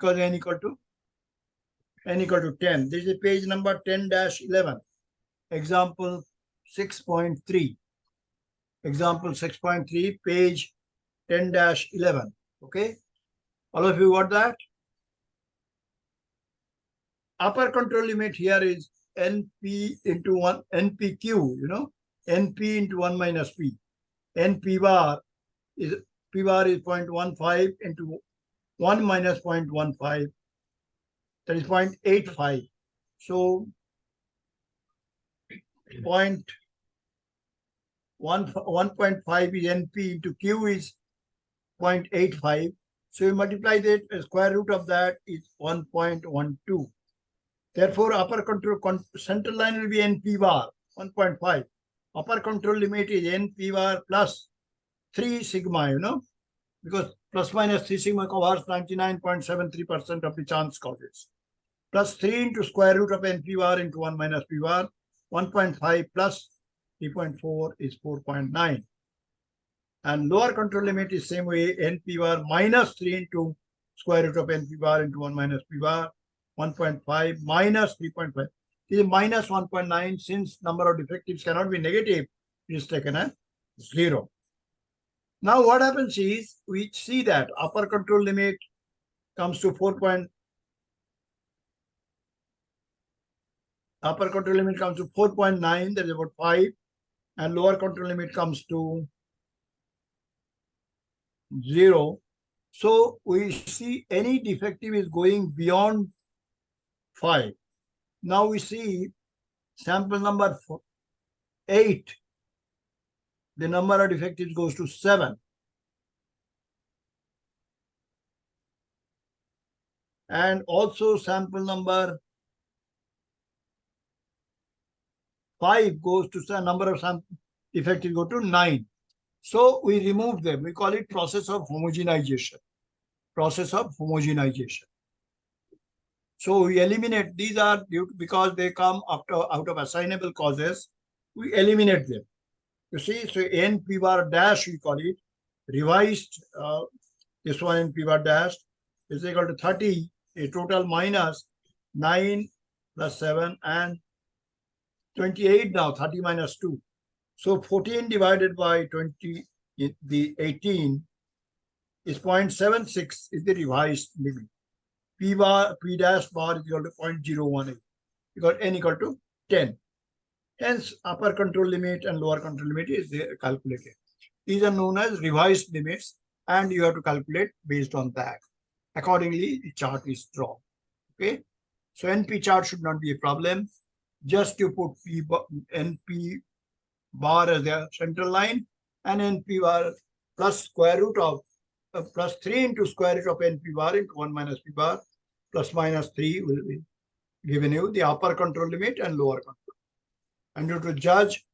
because n equal to 10. This is page number 10-11. Example 6.3. Example 6.3, page 10-11. Okay. All of you got that? Upper control limit here is NP into 1, NPQ, you know, NP into 1 minus P. NP bar is 0.15 into 1 minus 0.15, that is 0.85. So 1.5 is NP into Q is 0.85. So you multiply that, square root of that is 1.12. Therefore, upper control central line will be NP bar 1.5. Upper control limit is NP bar plus 3 sigma, you know, because plus minus 3 sigma covers 99.73% of the chance causes. Plus 3 into square root of NP bar into 1 minus P bar, 1.5 plus 3.4 is 4.9. And lower control limit is same way, NP bar minus 3 into square root of NP bar into 1 minus P bar, 1.5 minus 3.5. It is minus 1.9. Since number of defectives cannot be negative, it is taken as 0. Now what happens is, we see that upper control limit comes to upper control limit comes to 4.9, that is about 5, and lower control limit comes to 0. So we see any defective is going beyond 5. Now we see sample number 8. The number of defectives goes to 7. And also sample number 5 goes to the number of defectives go to 9. So we remove them. We call it process of homogenization. Process of homogenization. So we eliminate, these are due to, because they come out of assignable causes, we eliminate them. You see, so NP bar dash, we call it, revised, this one NP bar dash is equal to 30, a total minus 9 plus 7 and 28 now, 30 minus 2. So 14 divided by 20, the 18 is 0.76 is the revised limit. P dash bar is equal to 0.018. You got n equal to 10. Hence, upper control limit and lower control limit is calculated. These are known as revised limits, and you have to calculate based on that. Accordingly, the chart is drawn. Okay. So NP chart should not be a problem. Just you put NP bar as the central line, and NP bar plus square root of plus 3 into square root of NP bar into 1 minus P bar plus minus 3 will be given you the upper control limit and lower control. And you have to judge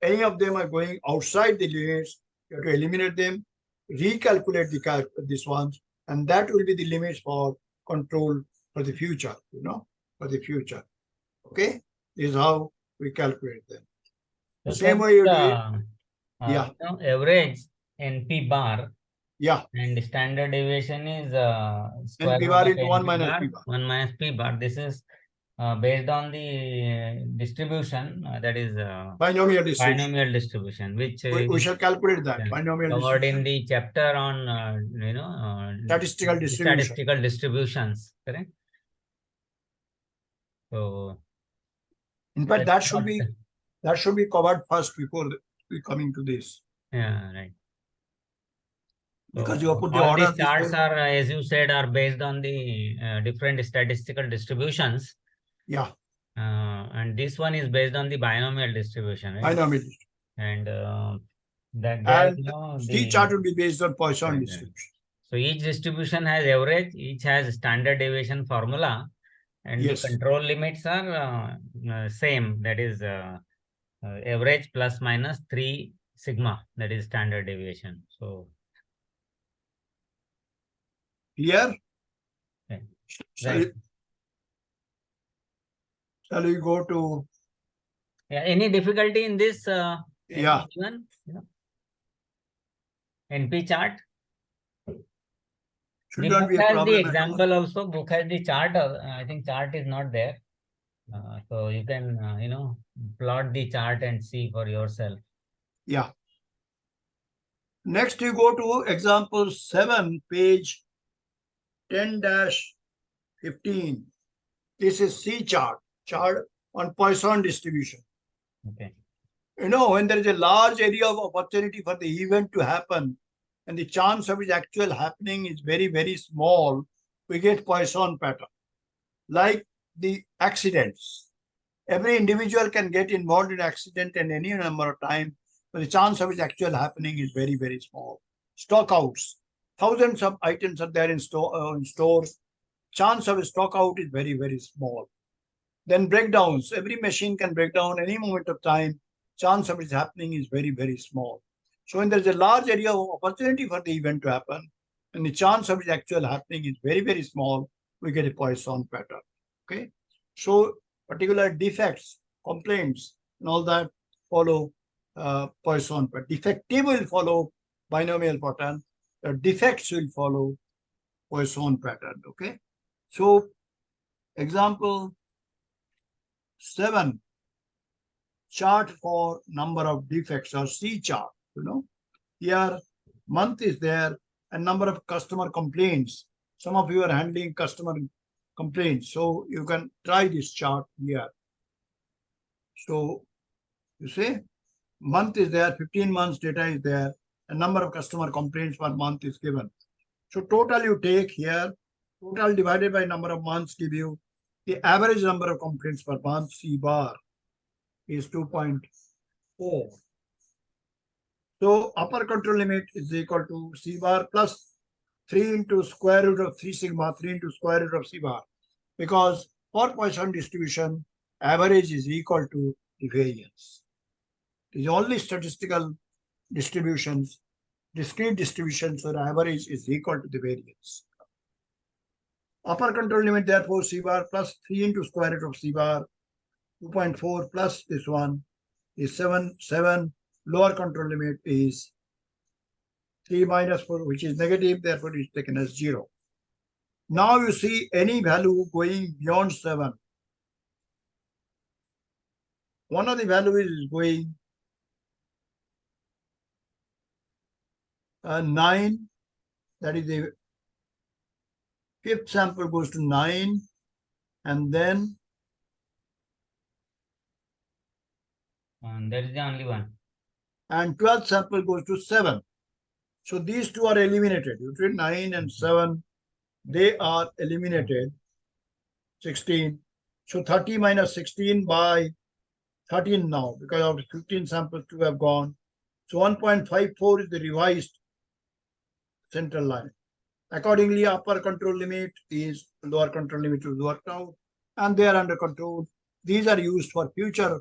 any of them are going outside the limits, you have to eliminate them, recalculate this ones, and that will be the limits for control for the future, you know, for the future. Okay, this is how we calculate them. The same way you do it. Yeah. You know, average NP bar. Yeah. And standard deviation is square NP bar into 1 minus P bar. 1 minus P bar. This is based on the distribution, that is binomial distribution. Binomial distribution, which we shall calculate that binomial covered distribution in the chapter on you know statistical distribution. Statistical distributions, correct? So, in fact, that should be covered first before we coming to this. Yeah, right. Because you have put the all order. These charts are, as you said, are based on the different statistical distributions. Yeah. And this one is based on the binomial distribution, right? Binomial distribution. And and you know, the chart will be based on Poisson distribution. So each distribution has average, each has standard deviation formula, and yes, the control limits are same. That is average plus minus 3 sigma. That is standard deviation. So clear? Okay. Shall we go to? Yeah, any difficulty in this? Yeah. NP chart. Should The not book be a has the problem at all. example also. Book has the chart. I think chart is not there. So you can, plot the chart and see for yourself. Yeah. Next, you go to example 7, page 10-15. This is C chart on Poisson distribution. Okay. When there is a large area of opportunity for the event to happen and the chance of its actual happening is very, very small, we get Poisson pattern. Like the accidents. Every individual can get involved in accident in any number of times, but the chance of its actual happening is very, very small. Stockouts. Thousands of items are there in stores. Chance of a stock out is very, very small. Then breakdowns. Every machine can break down any moment of time. Chance of it happening is very, very small. So when there's a large area of opportunity for the event to happen, and the chance of its actual happening is very, very small, we get a Poisson pattern. Okay. So particular defects, complaints, and all that follow Poisson pattern. Defective will follow binomial pattern. The defects will follow Poisson pattern. Okay. So example 7, chart for number of defects or C chart. Here month is there and number of customer complaints. Some of you are handling customer complaints, so you can try this chart here. So you see, month is there, 15 months data is there, and number of customer complaints per month is given. So total you take here, total divided by number of months give you the average number of complaints per month, C bar, is 2.4. So upper control limit is equal to C bar plus 3 into square root of 3 sigma, 3 into square root of C bar. Because for Poisson distribution, average is equal to the variance. The only statistical distributions, discrete distributions, or average is equal to the variance. Upper control limit, therefore, C bar plus 3 into square root of C bar, 2.4 plus this one is 7. Lower control limit is 3 minus 4, which is negative, therefore it is taken as 0. Now you see any value going beyond 7. One of the values is going 9. That is the fifth sample goes to 9. And then That is the only one. and 12th sample goes to 7. So these two are eliminated. You treat 9 and 7, they are eliminated. 16. So 30 minus 16 by 13 now, because of 15 samples 2 have gone. So 1.54 is the revised central line. Accordingly, upper control limit is lower control limit is worked out, and they are under control. These are used for future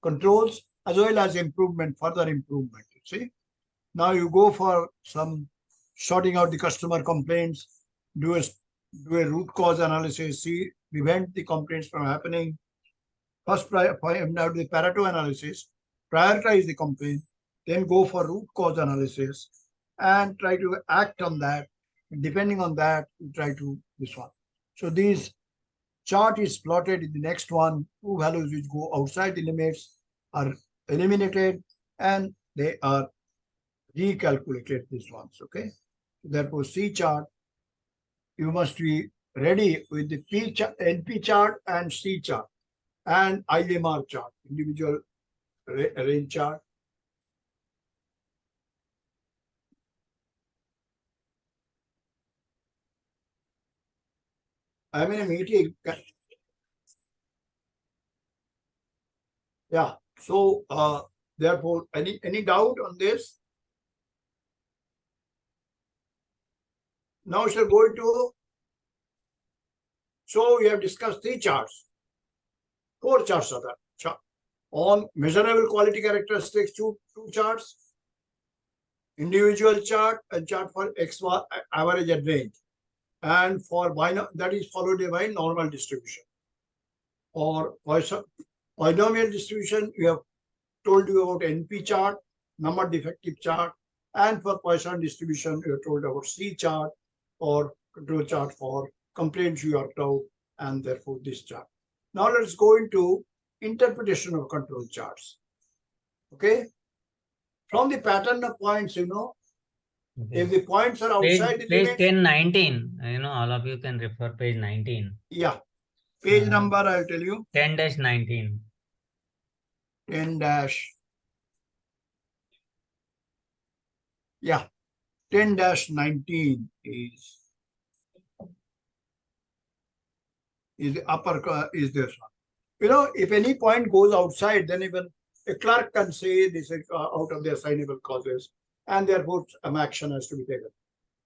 controls as well as improvement, further improvement. You see, now you go for some sorting out the customer complaints, do a root cause analysis, see, prevent the complaints from happening. First, now do the Pareto analysis, prioritize the complaint, then go for root cause analysis and try to act on that. Depending on that, you try to this one. So this chart is plotted in the next one. 2 values which go outside the limits are eliminated and they are recalculated, these ones. Okay. Therefore, C chart, you must be ready with the P chart, NP chart and C chart and IMR chart, individual range chart. I'm in a meeting. Yeah. So therefore, any doubt on this? Now, sir, going to. So we have discussed 3 charts. 4 charts are there. On measurable quality characteristics, two charts. Individual chart and chart for X average and range. And for that is followed by normal distribution. For binomial distribution, we have told you about NP chart, number defective chart, and for Poisson distribution, we have told about C chart or control chart for complaints you worked out, and therefore this chart. Now let's go into interpretation of control charts. Okay. From the pattern of points, you know, if the points are outside the Page limits, 1019, all of you can refer page 19. yeah, page number I'll tell you. 10-19. 10 dash, yeah, 10-19 is the upper, is this one. You know, if any point goes outside, then even a clerk can say this is out of the assignable causes, and therefore some action has to be taken.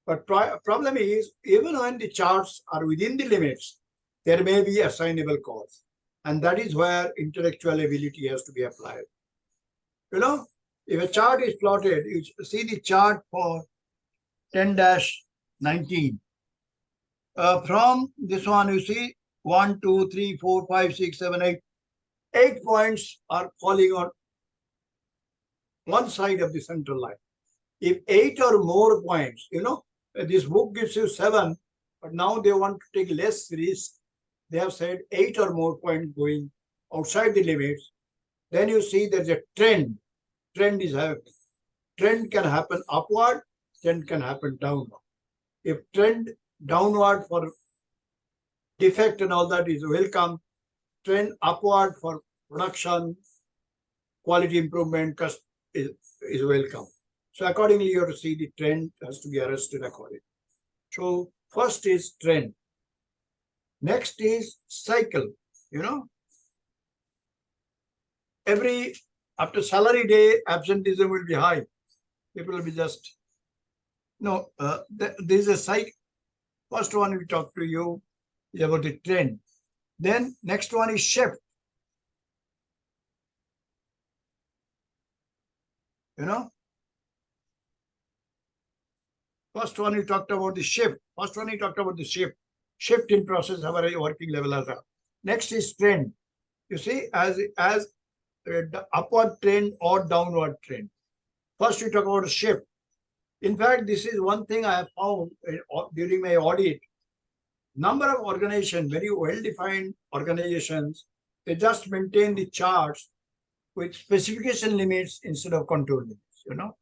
But problem is, even when the charts are within the limits, there may be assignable cause. And that is where intellectual ability has to be applied. You know, if a chart is plotted, you see the chart for 10-19. From this one, you see 1, 2, 3, 4, 5, 6, 7, 8. 8 points are falling on one side of the central line. If 8 or more points, you know, this book gives you 7, but now they want to take less risk. They have said 8 or more points going outside the limits. Then you see there's a trend. Trend is happening. Trend can happen upward, trend can happen downward. If trend downward for defect and all that is welcome, trend upward for production, quality improvement is welcome. So accordingly, you have to see the trend has to be arrested accordingly. So first is trend. Next is cycle. You know, after salary day, absenteeism will be high. People will be just, no, there is a cycle. First one we talked to you is about the trend. Then next one is shift. You know, first one we talked about the shift. Shift in process, our working level as well. Next is trend. You see, as the upward trend or downward trend. First, we talk about a shift. In fact, this is one thing I have found during my audit. Number of organizations, very well-defined organizations, they just maintain the charts with specification limits instead of control limits. You know,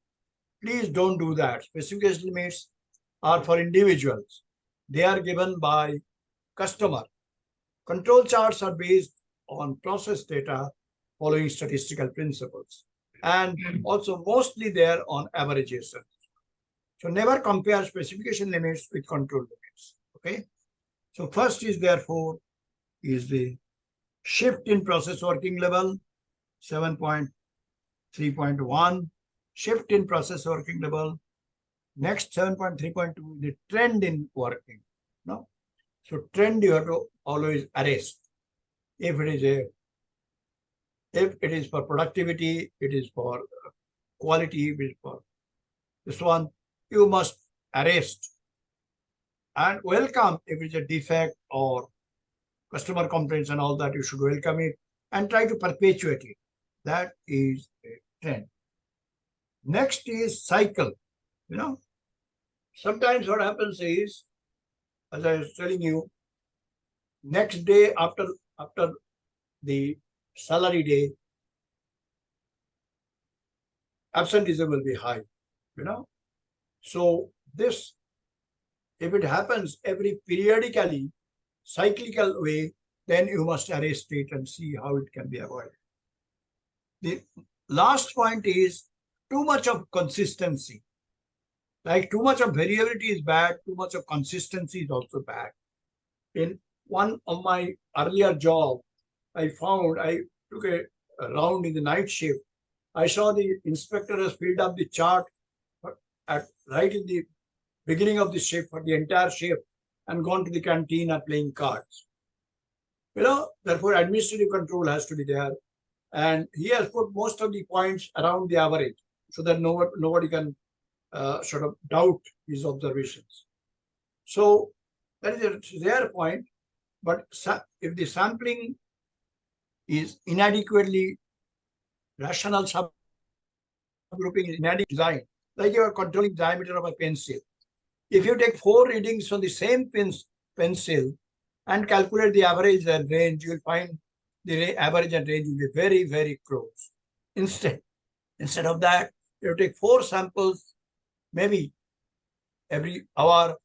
please don't do that. Specification limits are for individuals. They are given by customer. Control charts are based on process data following statistical principles, and also mostly they are on averages. So never compare specification limits with control limits. Okay. So first is therefore is the shift in process working level, 7.3.1, shift in process working level. Next 7.3.2, the trend in working. No, so trend you have to always arrest. If it is for productivity, it is for quality, it is for this one, you must arrest and welcome. If it's a defect or customer complaints and all that, you should welcome it and try to perpetuate it. That is a trend. Next is cycle. You know, sometimes what happens is, as I was telling you, next day after the salary day, absenteeism will be high. You know, so this, if it happens every periodically, cyclical way, then you must arrest it and see how it can be avoided. The last point is too much of consistency. Like too much of variability is bad, too much of consistency is also bad. In one of my earlier job, I took a round in the night shift. I saw the inspector has filled up the chart right in the beginning of the shift for the entire shift and gone to the canteen and playing cards. You know, therefore administrative control has to be there. And he has put most of the points around the average so that nobody can sort of doubt his observations. So that is a rare point. But if the sampling is inadequately, rational subgrouping is inadequately designed, like you are controlling diameter of a pencil. If you take 4 readings from the same pencil and calculate the average and range, you will find the average and range will be very, very close. Instead of that, you take 4 samples, maybe every hour,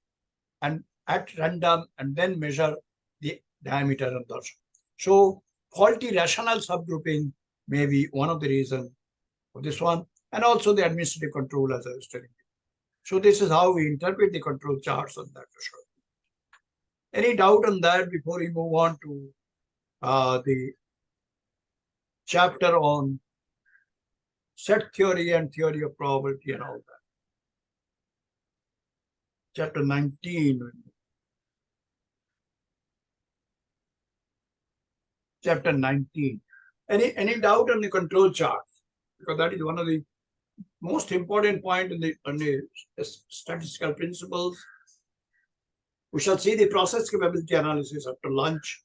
and at random, and then measure the diameter and darshan. So faulty rational subgrouping may be one of the reasons for this one, and also the administrative control, as I was telling you. So this is how we interpret the control charts on that. Any doubt on that before we move on to the chapter on set theory and theory of probability and all that? Chapter 19. Chapter 19. Any doubt on the control chart? Because that is one of the most important point in the statistical principles. We shall see the process capability analysis after lunch.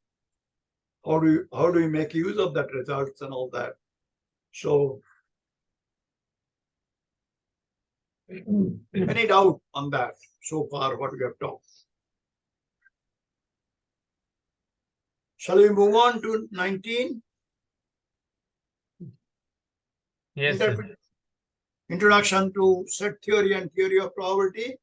How do we make use of that results and all that? So, any doubt on that so far, what we have talked? Shall we move on to 19? Yes, sir. Introduction to set theory and theory of probability.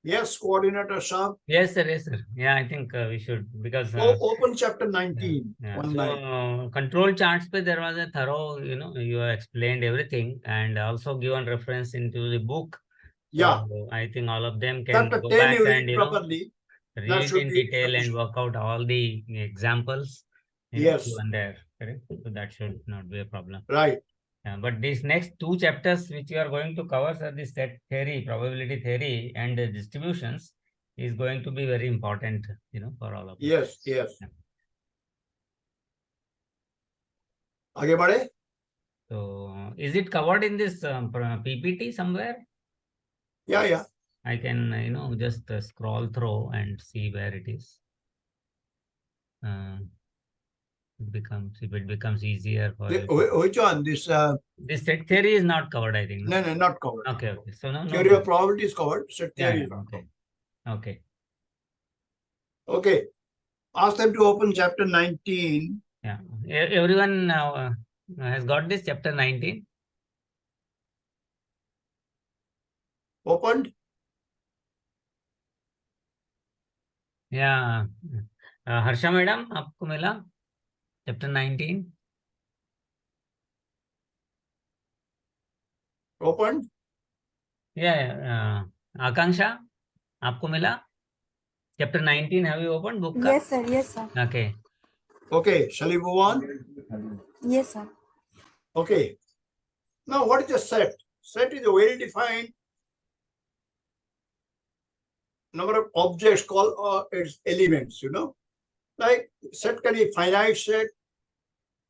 Yes, coordinator Shah. Yes, sir. Yes, sir. Yeah, I think we should, because Open chapter 19. yeah. One So nine. control charts, pe there was a thorough, you have explained everything and also given reference into the book. Yeah. So I think all of them can Chapter go 10 back you and read properly. read That it should in be detail and sufficient. work out all the examples. Yes. Given there, correct? So that should not be a problem. Right. But these next 2 chapters which you are going to cover, sir, the set theory, probability theory, and the distributions is going to be very important, for all of us. Yes, yes. Yeah. आगे बढ़े? So, is it covered in this PPT somewhere? Yeah. I can, just scroll through and see where it is. If it becomes easier for you. Which one? This set theory is not covered, I think. no, not covered. Okay. So no. Theory of probability is covered. Set theory is not Okay. covered. Okay. Okay. Ask them to open chapter 19. Yeah. Everyone has got this chapter 19. Opened? Yeah. Harsha madam, आपको मिला chapter 19? Opened? Yeah. Akanksha, आपको मिला chapter 19? Have you opened book? Yes, sir. Yes, sir. Okay. Okay. Shall we move on? Yes, sir. Okay. Now, what is a set? Set is a well-defined number of objects called its elements, Like set can be finite set,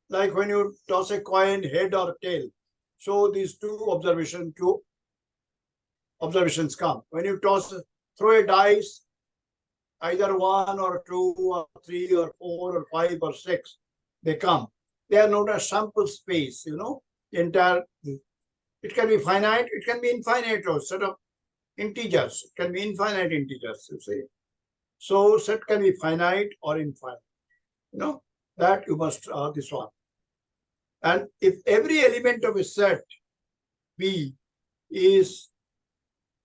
like when you toss a coin, head or tail. So these two observations come. When you throw a dice, either 1 or 2 or 3 or 4 or 5 or 6, they come. They are known as sample space, entire. It can be finite, it can be infinite, or set of integers. It can be infinite integers, you see. So set can be finite or infinite. That you must this one. And if every element of a set B is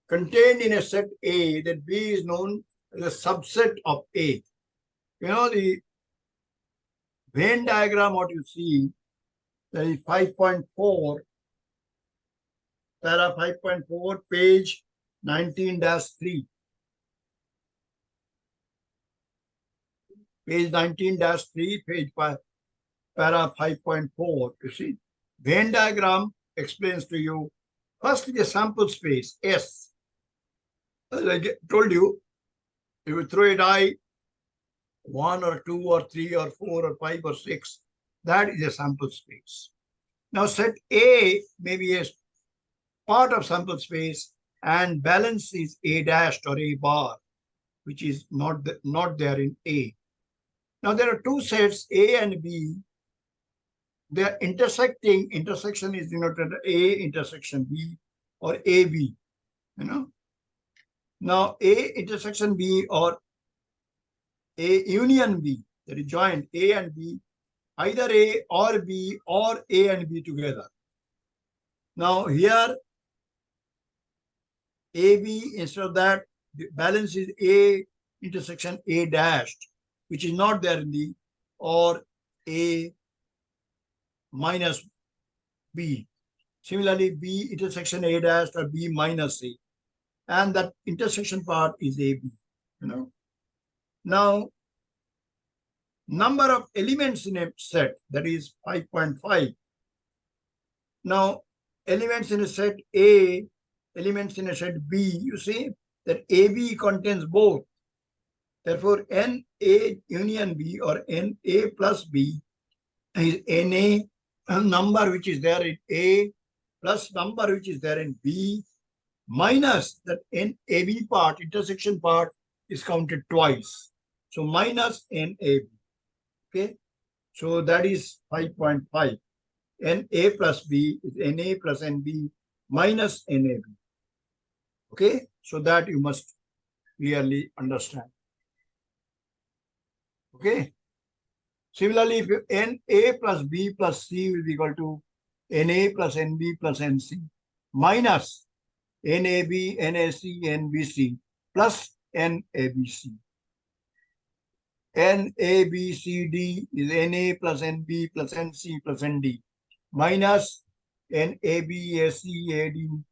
contained in a set A, that B is known as a subset of A. The Venn diagram, what you see, that is 5.4, para 5.4, page 19-3. Page 19-3, page 5, para 5.4. You see, Venn diagram explains to you. First is a sample space, S. As I told you, if you throw a die, 1 or 2 or 3 or 4 or 5 or 6, that is a sample space. Now set A may be a part of sample space and balance is A dashed or A bar, which is not there in A. Now there are two sets, A and B. They are intersecting. Intersection is denoted A intersection B or AB. you know. Now A intersection B or A union B, that is joined A and B, either A or B or A and B together. Now here AB, instead of that, the balance is A intersection A dashed, which is not there in the, or A minus B. Similarly, B intersection A dashed or B minus A. And that intersection part is AB, you know. Now, number of elements in a set, that is 5.5. Now, elements in a set A, elements in a set B, you see that AB contains both. Therefore, NA union B or NA plus B is NA, a number which is there in A plus number which is there in B minus that NAB part, intersection part is counted twice. So minus NAB. Okay. So that is 5.5. NA plus B is NA plus NB minus NAB. Okay. So that you must clearly understand. Okay. Similarly, if NA plus B plus C will be equal to NA plus NB plus NC minus NAB, NAC, NBC plus NABC. NABCD is NA plus NB plus NC plus ND minus NABACAD,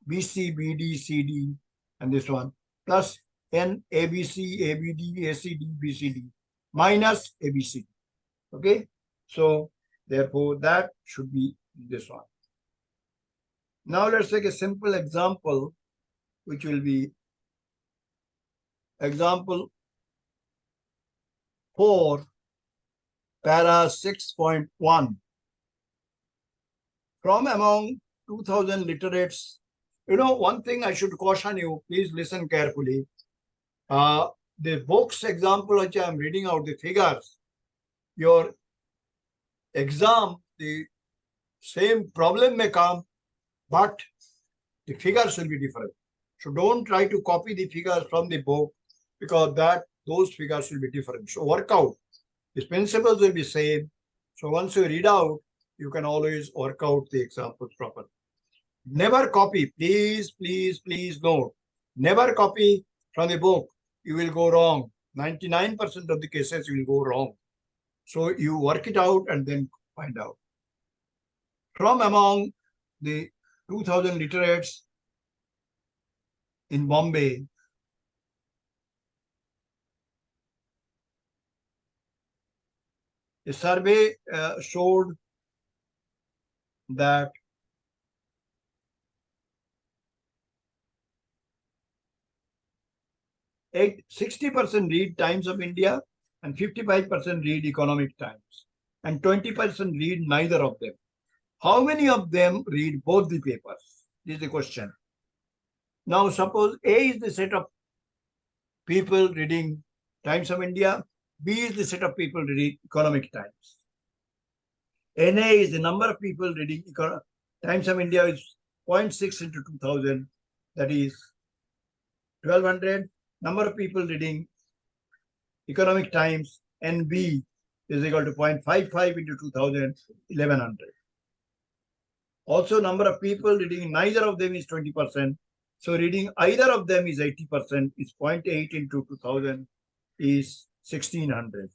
BC, BD, CD, and this one plus NABC, ABD, ACD, BCD minus ABCD. Okay, so therefore that should be this one. Now let's take a simple example, which will be example 4, para 6.1. From among 2000 literates, you know, one thing I should caution you, please listen carefully. The books example which I am reading out, the figures, your exam, the same problem may come, but the figures will be different. So don't try to copy the figures from the book, because those figures will be different. So work out. The principles will be same. So once you read out, you can always work out the examples properly. Never copy. Please, please, please note. Never copy from the book. You will go wrong. 99% of the cases you will go wrong. So you work it out and then find out. From among the 2000 literates in Bombay, a survey showed that 60% read Times of India and 55% read Economic Times and 20% read neither of them. How many of them read both the papers? This is the question. Now suppose A is the set of people reading Times of India, B is the set of people reading Economic Times. NA is the number of people reading Times of India is 0.6 into 2000, that is 1200. Number of people reading Economic Times, NB is equal to 0.55 into 2000, 1100. Also, number of people reading neither of them is 20%. So reading either of them is 80%, is 0.8 into 2000 is 1600.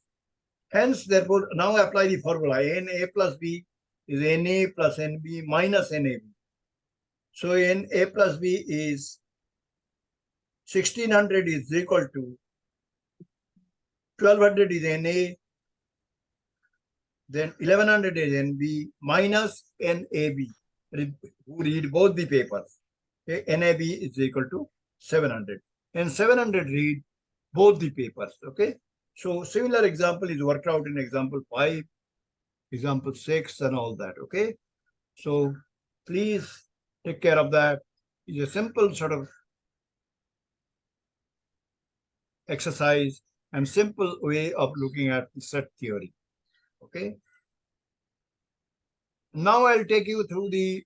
Hence, therefore, now apply the formula. NA plus B is NA plus NB minus NAB. So NA plus B is 1600 is equal to 1200 is NA, then 1100 is NB minus NAB, who read both the papers. Okay, NAB is equal to 700. And 700 read both the papers. Okay. So similar example is worked out in example 5, example 6, and all that. Okay. So please take care of that. It's a simple sort of exercise and simple way of looking at the set theory. Okay. Now I'll take you through the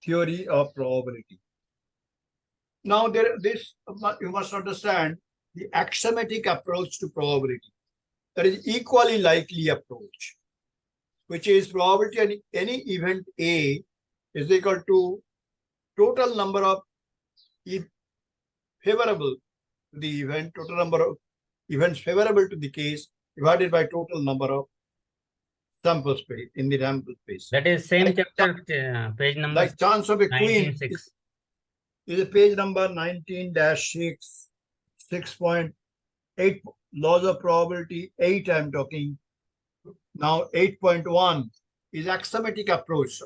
theory of probability. Now, you must understand the axiomatic approach to probability. That is equally likely approach, which is probability of any event A is equal to total number of favorable to the event, total number of events favorable to the case divided by total number of sample space in the sample space. That is same Like chapter, page number Like chance of a queen 19.6. is a page number 19-6, 6.8 laws of probability, 8 I'm talking. Now 8.1 is axiomatic approach.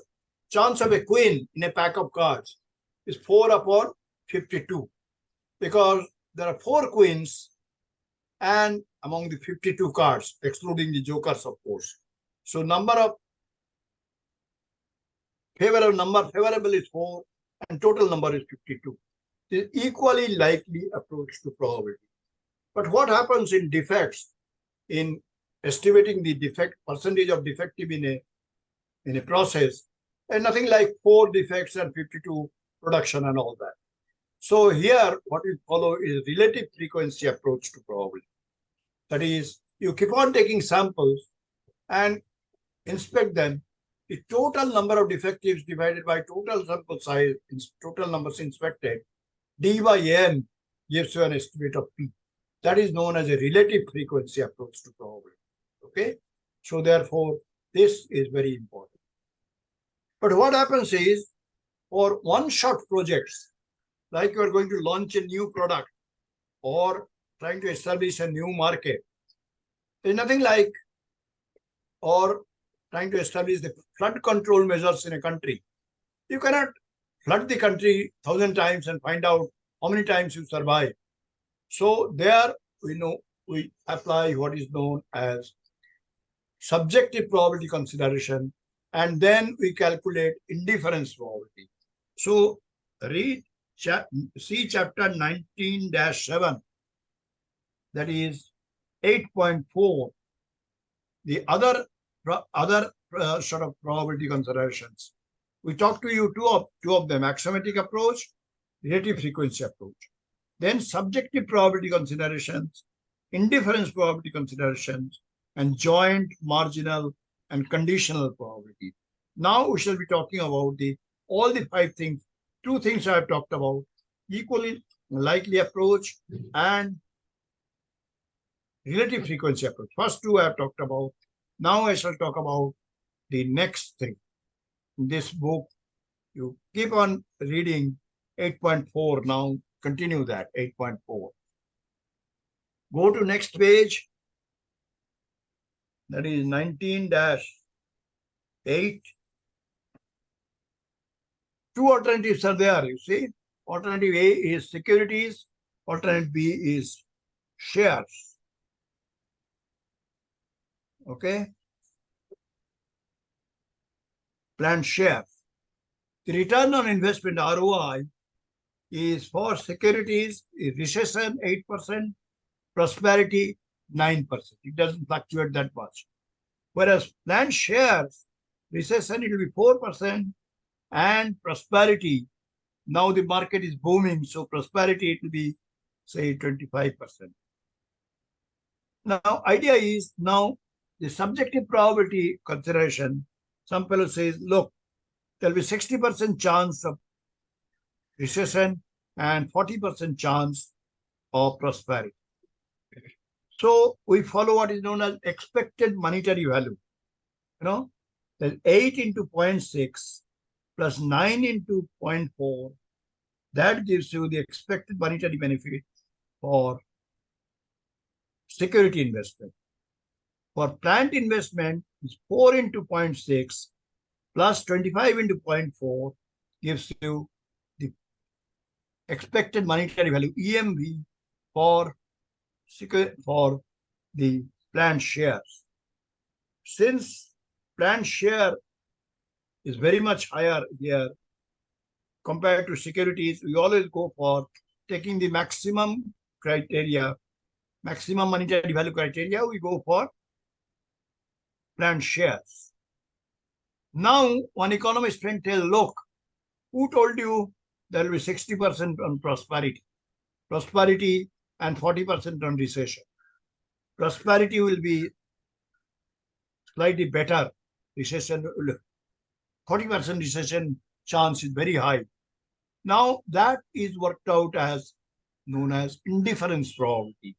Chance of a queen in a pack of cards is 4 upon 52 because there are 4 queens and among the 52 cards, excluding the jokers, of course. So number of favorable is 4 and total number is 52. It is equally likely approach to probability. But what happens in defects, in estimating the defect percentage of defective in a process, and nothing like 4 defects and 52 production and all that. So here what we follow is relative frequency approach to probability. That is, you keep on taking samples and inspect them. The total number of defectives divided by total sample size, total numbers inspected, D by N gives you an estimate of P. That is known as a relative frequency approach to probability. Okay, so therefore this is very important. But what happens is, for one-shot projects, like you are going to launch a new product or trying to establish a new market, there's nothing like, or trying to establish the flood control measures in a country. You cannot flood the country 1,000 times and find out how many times you survive. So there we apply what is known as subjective probability consideration, and then we calculate indifference probability. So see chapter 19-7, that is 8.4. The other sort of probability considerations. We talked to you two of them: axiomatic approach, relative frequency approach. Then subjective probability considerations, indifference probability considerations, and joint, marginal, and conditional probability. Now we shall be talking about all the 5 things. 2 things I have talked about: equally likely approach and relative frequency approach. First 2 I have talked about. Now I shall talk about the next thing. In this book, you keep on reading 8.4. Now continue that, 8.4. Go to next page. That is 19-8. 2 alternatives are there, you see. Alternative A is securities. Alternative B is shares. Okay. Planned shares. The return on investment, ROI, is for securities, recession 8%, prosperity 9%. It doesn't fluctuate that much. Whereas planned shares, recession it will be 4%, and prosperity, now the market is booming, so prosperity it will be say 25%. Now idea is, now the subjective probability consideration, some fellow says, look, there'll be 60% chance of recession and 40% chance of prosperity. So we follow what is known as expected monetary value. There's 8 into 0.6 plus 9 into 0.4. That gives you the expected monetary benefit for security investment. For plant investment, is 4 into 0.6 plus 25 into 0.4 gives you the expected monetary value, EMV, for the planned shares. Since planned share is very much higher here compared to securities, we always go for taking the maximum criteria, maximum monetary value criteria, we go for planned shares. Now, one economist friend tell, look, Who told you there will be 60% on prosperity? Prosperity and 40% on recession. Prosperity will be slightly better. Recession, 40% recession chance is very high. Now that is worked out as known as indifference probability.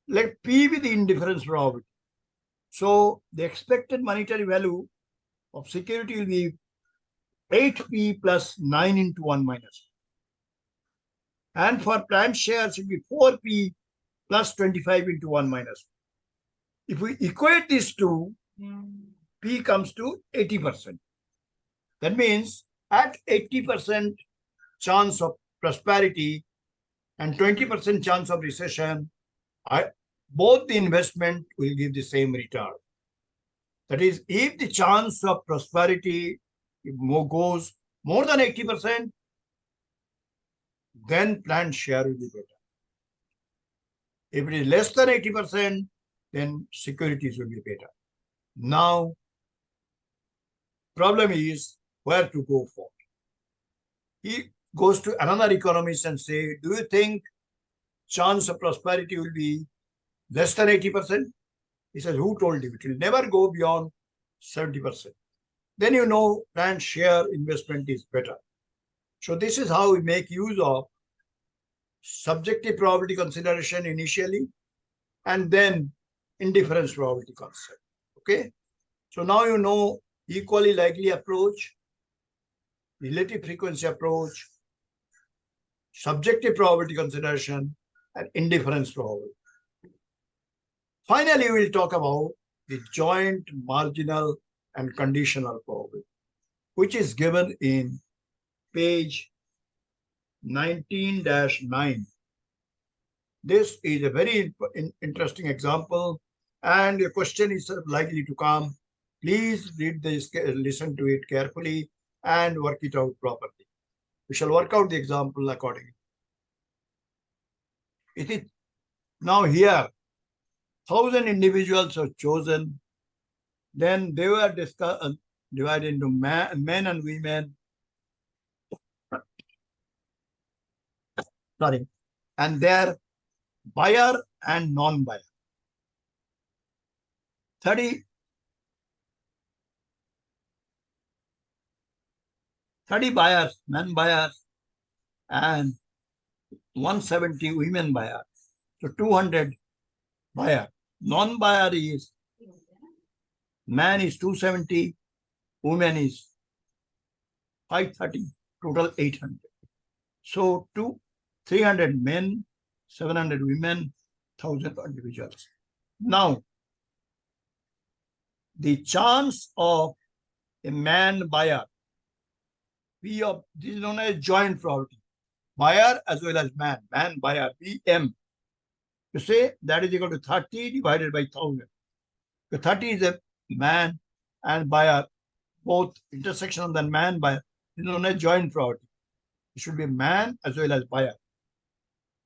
Let P be the indifference probability. So the expected monetary value of security will be 8P plus 9 into 1 minus. And for planned shares, it will be 4P plus 25 into 1 minus. If we equate these two, P comes to 80%. That means at 80% chance of prosperity and 20% chance of recession, both the investment will give the same return. That is, if the chance of prosperity goes more than 80%, then planned share will be better. If it is less than 80%, then securities will be better. Now, problem is where to go for. He goes to another economist and say, do you think chance of prosperity will be less than 80%? He says, who told you? It will never go beyond 70%. Then you know planned share investment is better. So this is how we make use of subjective probability consideration initially, and then indifference probability concept. Okay. So now you know equally likely approach, relative frequency approach, subjective probability consideration, and indifference probability. Finally, we'll talk about the joint, marginal, and conditional probability, which is given in page 19-9. This is a very interesting example, and a question is likely to come. Please read this, listen to it carefully, and work it out properly. We shall work out the example accordingly. It is now here, 1,000 individuals are chosen. Then they were divided into men and women. Sorry, and their buyer and non-buyer. 30 buyers, men buyers, and 170 women buyers. So 200 buyer. Non-buyer is, man is 270, woman is 530, total 800. So 300 men, 700 women, 1,000 individuals. Now, the chance of a man buyer, this is known as joint probability. Buyer as well as man buyer, BM. You say that is equal to 30 divided by 1,000. So 30 is a man and buyer, both intersection of the man buyer is known as joint probability. It should be man as well as buyer.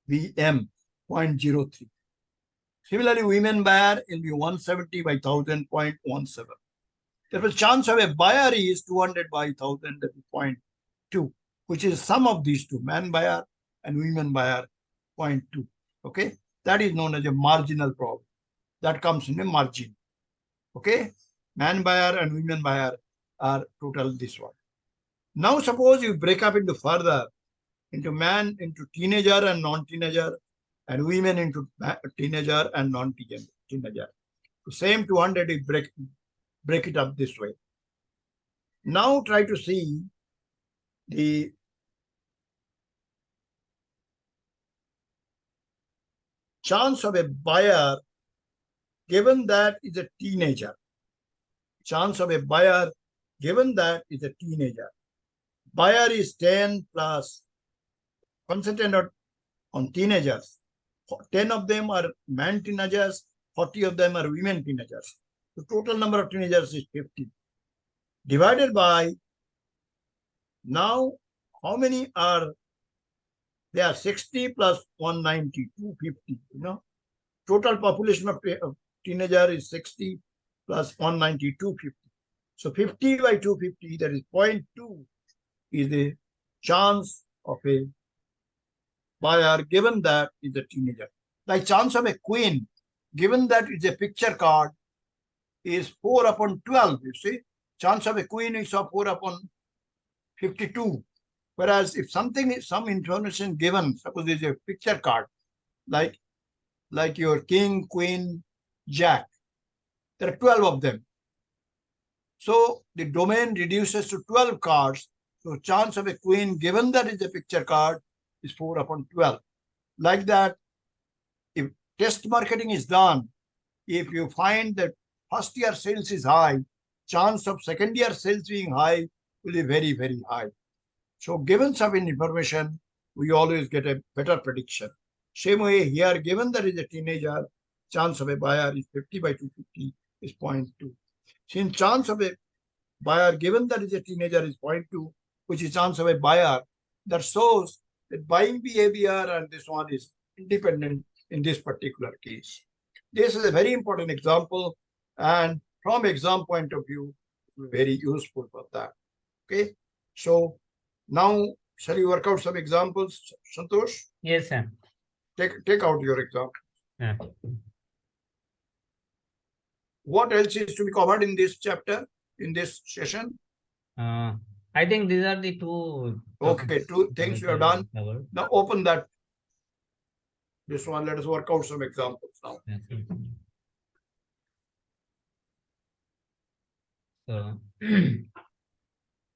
VM 0.03. Similarly, women buyer will be 170 by 1,000, 0.17. Therefore, chance of a buyer is 200 by 1,000, that is 0.2, which is sum of these two, man buyer and women buyer, 0.2. Okay, that is known as a marginal probability. That comes in a margin. Okay, man buyer and women buyer are total this one. Now, suppose you break up into further into man into teenager and non-teenager, and women into teenager and non-teenager. The same 200 is break it up this way. Now try to see the chance of a buyer given that is a teenager. Chance of a buyer given that is a teenager. Buyer is 10 plus, concentrate on teenagers. 10 of them are man teenagers, 40 of them are women teenagers. The total number of teenagers is 50. Divided by, now how many are, they are 60 plus 190, 250, you know. Total population of teenager is 60 plus 190, 250. So 50 by 250, that is 0.2. is the chance of a buyer given that is a teenager. Like chance of a queen given that it's a picture card is 4 upon 12. You see, chance of a queen is of 4 upon 52. Whereas if something is some information given, suppose there's a picture card, like your king, queen, jack, there are 12 of them. So the domain reduces to 12 cards. So chance of a queen given that is a picture card is 4 upon 12. Like that, if test marketing is done, if you find that first year sales is high, chance of second year sales being high will be very, very high. So given some information, we always get a better prediction. Same way here, given that is a teenager, chance of a buyer is 50 by 250 is 0.2. Since chance of a buyer given that is a teenager is 0.2, which is chance of a buyer, that shows that buying behavior and this one is independent in this particular case. This is a very important example, and from exam point of view, very useful for that. Okay, so now shall you work out some examples, Santosh? Yes, sir. Take out your example. Yeah. What else is to be covered in this chapter, in this session? I think these are the two. Okay, two things you have done. Covered. Now open that. This one, let us work out some examples now. Yes. So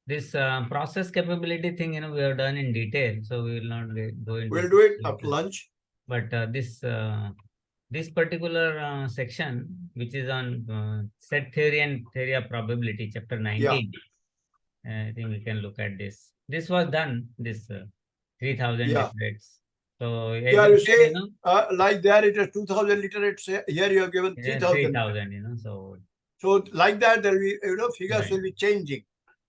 this process capability thing, we have done in detail, so we will not go into. We'll do it after lunch. But this particular section, which is on set theory and theory of probability, chapter 19, I think we can look at this. This was done, this 3000 literates. So you say, like there it is 2000 literates. Here you have given 3000. 3000, so like that there will be, figures will be changing.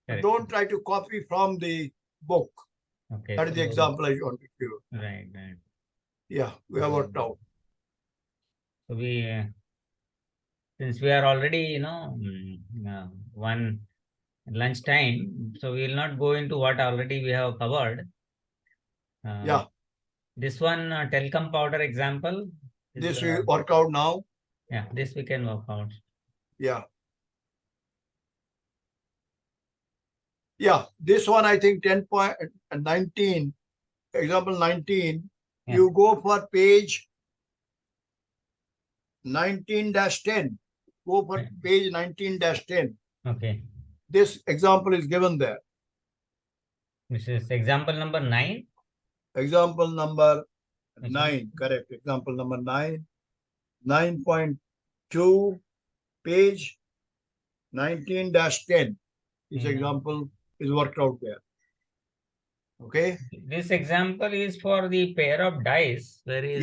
Correct. Don't try to copy from the book. Okay. That is the example I wanted to give. Right. Yeah, we have worked out. So since we are already, one lunch time, so we will not go into what already we have covered. This one, telecom powder example. This we work out now. Yeah, this we can work out. Yeah. Yeah, this one I think 10.19, example 19, you go for page 19-10. Go for page 19-10. Okay. This example is given there. This is example number 9. Example number 9, correct. Example number 9, 9.2, page 19-10. This example is worked out there. Okay. This example is for the pair of dice, whereas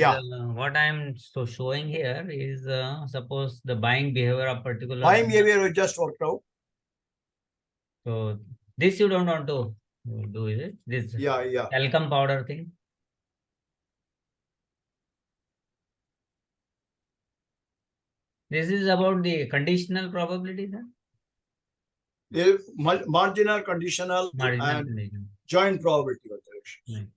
what I am showing here is suppose the buying behavior of particular. Buying behavior we just worked out. So this you don't want to do, is it? This talcum powder thing. This is about the conditional probability, then? The marginal, conditional, and joint probability of directions.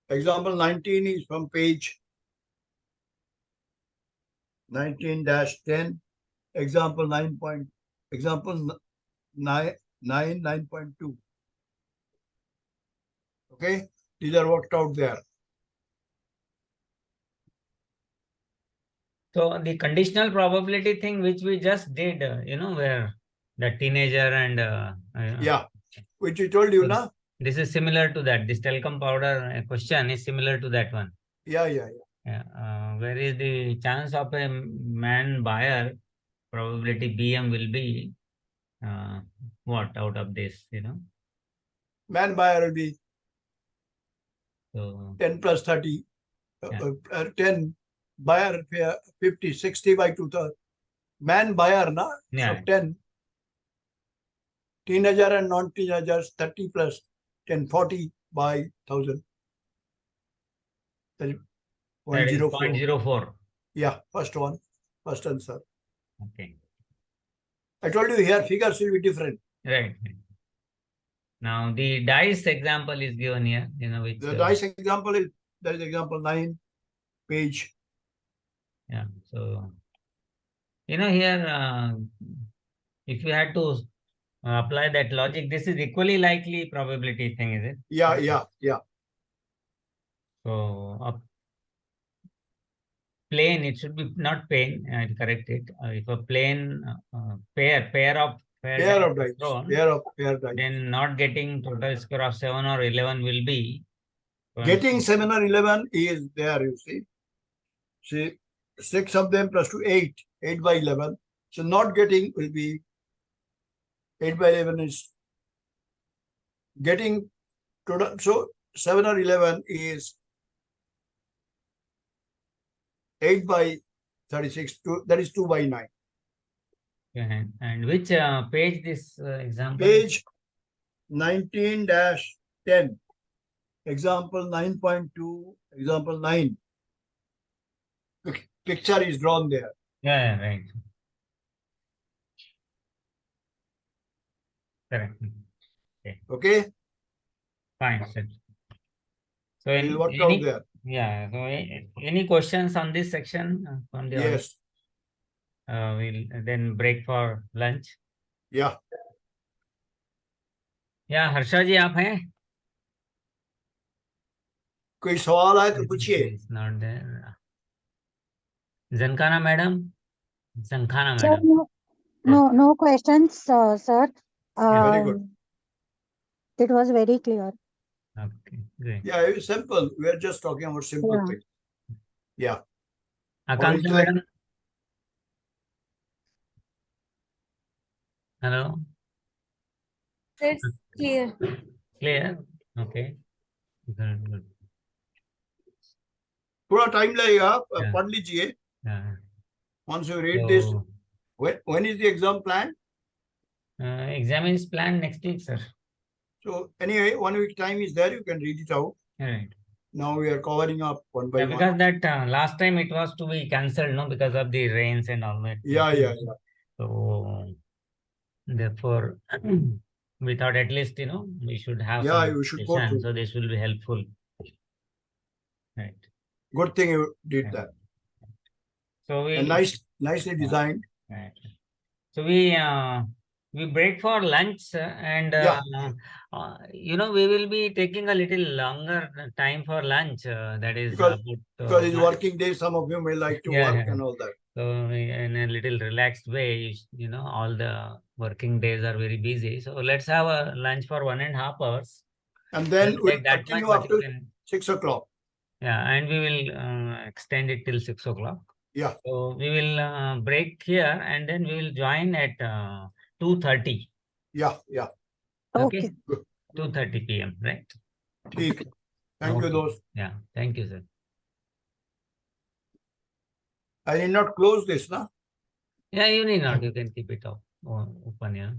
Example 19 is from page 19-10. Example 9.2. Okay, these are worked out there. So the conditional probability thing which we just did, where the teenager and which we told you, na? This is similar to that. This telecom powder question is similar to that one. Yeah. Where is the chance of a man buyer probability BM will be what out of this, Man buyer will be so 10 plus 30, 10 buyer 50, 60 by 2000. Man buyer, na? Yeah. So 10. Teenager and non-teenagers 30 plus 10, 40 by 1000. That is 0.04. Yeah, first one, first answer. Okay. I told you here figures will be different. Right. Now the dice example is given here, which The dice example is, that is example 9, page. yeah. So here if you had to apply that logic, this is equally likely probability thing, is it? Yeah. So a plane, it should be not plane. I'll correct it. If a plane pair of Dice, thrown, pair dice. then not getting total score of 7 or 11 will be Getting 7 or 11 is there, you see. See, 6 of them plus 2, 8. 8 by 11. So not getting will be 8 by 11 is getting total. So 7 or 11 is 8 by 36. That is 2 by 9. Okay. And which page this example? Page 19-10. Example 9.2. Example 9. Picture is drawn there. Yeah, right. Correct. Okay. Fine, sir. So We'll work out there. yeah. So any questions on this section from the audience? Yes. We'll then break for lunch. Yeah. Yeah, Harsha जी आप हैं? कोई सवाल है तो पूछिए. It's not there. Zankana madam? Zankhana Sir, madam. no questions, sir. Very good. It was very clear. Okay, great. Yeah, it's simple. We are just talking about simple Yeah. things. Yeah. Akanksha intellect- madam? Hello? It's clear. Clear? Okay. Good. थोड़ा time लगेगा, Yeah. पढ़ लीजिए. Yeah. Once you read this, So, when is the exam planned? exam is planned next week, sir. So anyway, 1 week time is there. You can read it out. Right. Now we are covering up one by Yeah, one. because that last time it was to be cancelled, no, because of the rains and all that. Yeah. So therefore, we thought at least we should have Yeah, some you should go session, through. so this will be helpful. Right. Good thing you did Yeah. that. So And nicely designed. Right. So we break for lunch and Yeah. we will be taking a little longer time for lunch. That is Because it's about, working day, some of you may like to Yeah, work yeah. and all that. so in a little relaxed way, all the working days are very busy. So let's have a lunch for 1.5 hours. And then Doesn't we'll take that much, continue but up you to can- 6 o'clock. Yeah, and we will extend it till 6 o'clock. Yeah. So we will break here and then we will join at 2:30. Yeah. Okay. Okay. 2:30 p.m. Right? ठीक. Thank you, Okay. those. Yeah. Thank you, sir. I did not close this, na? Yeah, you need not. You can keep it open. Yeah.